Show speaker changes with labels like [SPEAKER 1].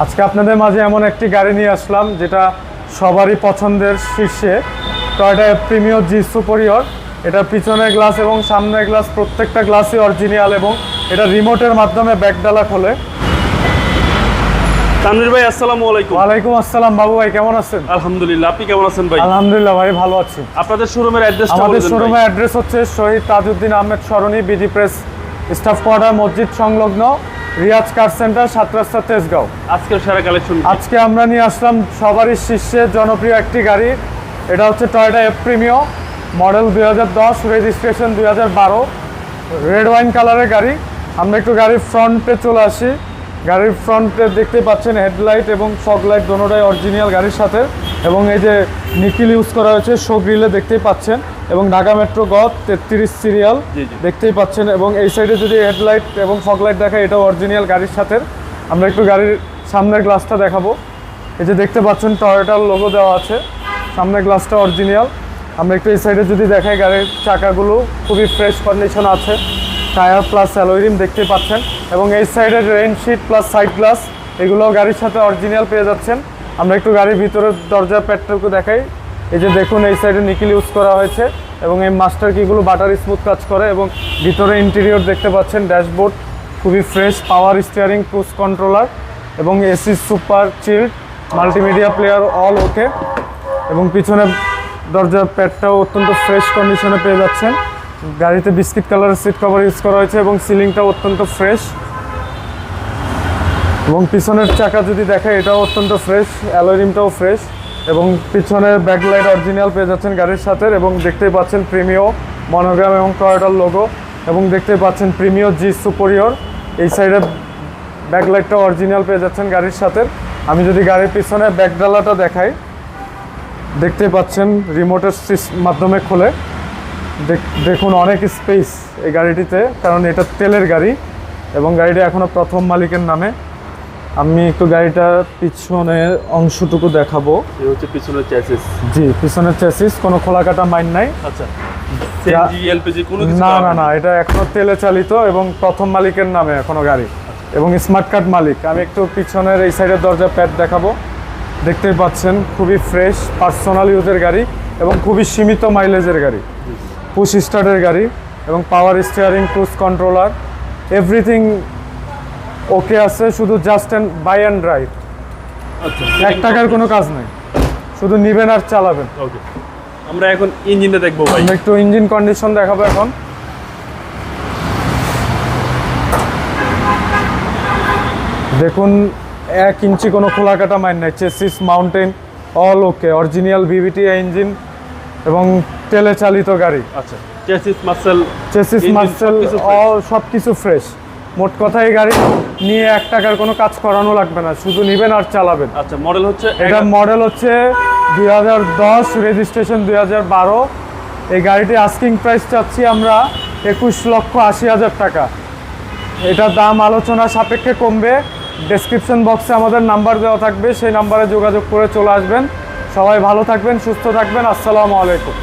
[SPEAKER 1] আজকে আপনাদের মাঝে এমন একটি গাড়ি নিয়ে আসলাম যেটা সবারই পছন্দের শীর্ষে, টয়োটা প্রিমিও জি সুপেরিয়র। এটা পিছনের গ্লাস এবং সামনের গ্লাস প্রত্যেকটা গ্লাসই অরিজিনাল এবং এটা রিমোটের মাধ্যমে ব্যাকডালা খোলে।
[SPEAKER 2] তানভীর ভাই আসসালামু আলাইকুম।
[SPEAKER 1] ওয়ালাইকুম আসসালাম বাবু ভাই, কেমন আছেন?
[SPEAKER 2] আলহামদুলিল্লাহ, আপনি কেমন আছেন ভাই?
[SPEAKER 1] আলহামদুলিল্লাহ ভাই, ভালো আছি।
[SPEAKER 2] আপনাদের শোরুমের অ্যাড্রেসটা বলে
[SPEAKER 1] আমাদের
[SPEAKER 2] দেন
[SPEAKER 1] শোরুমের
[SPEAKER 2] ভাই।
[SPEAKER 1] অ্যাড্রেস হচ্ছে শহীদ তাজউদ্দিন আহমেদ সরণি, বিডি প্রেস স্টাফ কোয়ার্টার, মসজিদ সংলগ্ন, রিয়াজ কার সেন্টার, 7 রাস্তা, তেজগাঁও।
[SPEAKER 2] আজকের সেরা কালেকশন
[SPEAKER 1] আজকে আমরা নিয়ে আসলাম সবারই শীর্ষে জনপ্রিয় একটি গাড়ি। এটা হচ্ছে Toyota Premio, model 2010, registration 2012, red wine কালারের গাড়ি। আমরা একটু গাড়ির ফ্রন্টে চলে আসি। গাড়ির ফ্রন্টে দেখতে পাচ্ছেন হেডলাইট এবং ফগ লাইট দোনোটাই অরিজিনাল গাড়ির সাথে, এবং এই যে নিকিল ইউজ করা হয়েছে শো গ্রিলে দেখতেই পাচ্ছেন, এবং ঢাকা মেট্রো গ 33 সিরিয়াল দেখতেই পাচ্ছেন। এবং এই সাইডে যদি হেডলাইট এবং ফগ লাইট দেখায়, এটাও অরিজিনাল গাড়ির সাথে। আমরা একটু গাড়ির সামনের গ্লাসটা দেখাবো। এই যে দেখতে পাচ্ছেন টয়োটার লোগো দেওয়া আছে, সামনের গ্লাসটা অরিজিনাল। আমরা একটু এই সাইডে যদি দেখাই, গাড়ির চাকাগুলো খুবই ফ্রেশ কন্ডিশন আছে, টায়ার প্লাস অ্যালয় রিম দেখতে পাচ্ছেন, এবং এই সাইডের রেইনশিট প্লাস সাইড গ্লাস এগুলো গাড়ির সাথে অরিজিনাল পেয়ে যাচ্ছেন। আমরা একটু গাড়ির ভিতরের দরজার প্যাডটুকু দেখাই। এই যে দেখুন, এই সাইডে নিকেল ইউজ করা হয়েছে এবং এই মাস্টার কিগুলো বাটার স্মুথ কাজ করে, এবং ভিতরে ইন্টেরিয়র দেখতে পাচ্ছেন, ড্যাশবোর্ড খুবই fresh, power steering, cruise controller এবং AC super chilled, multimedia player all okay, এবং পিছনে দরজার প্যাডটাও অত্যন্ত ফ্রেশ কন্ডিশনে পেয়ে যাচ্ছেন। গাড়িতে বিস্কিট কালারের সিট কভার ইউজ করা হয়েছে এবং সিলিংটাও অত্যন্ত ফ্রেশ, এবং পিছনের চাকা যদি দেখে এটাও অত্যন্ত ফ্রেশ, অ্যালয় রিমটাও ফ্রেশ, এবং পিছনের ব্যাকলাইট অরিজিনাল পেয়ে যাচ্ছেন গাড়ির সাথে, এবং দেখতেই পাচ্ছেন প্রিমিও মনোগ্রাম এবং টয়োটার লোগো, এবং দেখতেই পাচ্ছেন প্রিমিও জি সুপেরিয়র। এই সাইডে ব্যাকলাইটটাও অরিজিনাল পেয়ে যাচ্ছেন গাড়ির সাথে। আমি যদি গাড়ির পিছনে ব্যাকডালাটা দেখাই, দেখতে পাচ্ছেন রিমোটের মাধ্যমে খোলে। দেখুন অনেক স্পেস এই গাড়িটিতে, কারণ এটা তেলের গাড়ি এবং গাড়িটা এখনও প্রথম মালিকের নামে। আমি একটু গাড়িটার পিছনের অংশটুকু দেখাবো।
[SPEAKER 2] এই হচ্ছে পিছনের চ্যাসিস।
[SPEAKER 1] জি, পিছনের চ্যাসিস, কোনো খোলাকাটা মাইন নাই।
[SPEAKER 2] আচ্ছা, সিএনজি এলপিজি কোনো কিছু
[SPEAKER 1] না না না, এটা এখনো তেলে চালিত এবং প্রথম মালিকের নামে এখনো গাড়ি, এবং স্মার্ট কার্ড মালিক। আমি একটু পিছনের এই সাইডের দরজা প্যাড দেখাবো। দেখতেই পাচ্ছেন খুবই ফ্রেশ পার্সোনাল ইউজের গাড়ি এবং খুবই সীমিত মাইলেজের গাড়ি, পুশ স্টার্টের গাড়ি, এবং power steering, cruise controller, everything okay আছে। শুধু just and buy and drive,
[SPEAKER 2] আচ্ছা,
[SPEAKER 1] 1 টাকার কোনো কাজ নেই, শুধু নিবেন আর চালাবেন।
[SPEAKER 2] ওকে, আমরা এখন ইঞ্জিনটা দেখবো ভাই।
[SPEAKER 1] আমরা একটু ইঞ্জিন কন্ডিশন দেখাবো এখন। দেখুন 1 ইঞ্চি কোনো খোলাকাটা মাইন নাই, চেসিস মাউন্টেন অল ওকে, অরিজিনাল ভিভিটি ইঞ্জিন এবং তেলে চালিত গাড়ি।
[SPEAKER 2] আচ্ছা, চেসিস মাসেল
[SPEAKER 1] অল সব কিছু ফ্রেশ। মোট কথা এই গাড়ি নিয়ে 1 টাকার কোনো কাজ করানো লাগবে না, শুধু নিবেন আর চালাবেন।
[SPEAKER 2] আচ্ছা, মডেল হচ্ছে
[SPEAKER 1] এটা মডেল হচ্ছে 2010, রেজিস্ট্রেশন 2012। এই গাড়িটি আস্কিং প্রাইস চাচ্ছি আমরা 21,80,000 টাকা। এটার দাম আলোচনা সাপেক্ষে কমবে। ডেসক্রিপশন বক্সে আমাদের নাম্বার দেওয়া থাকবে, সেই নাম্বারে যোগাযোগ করে চলে আসবেন। সবাই ভালো থাকবেন, সুস্থ থাকবেন। আসসালামু আলাইকুম।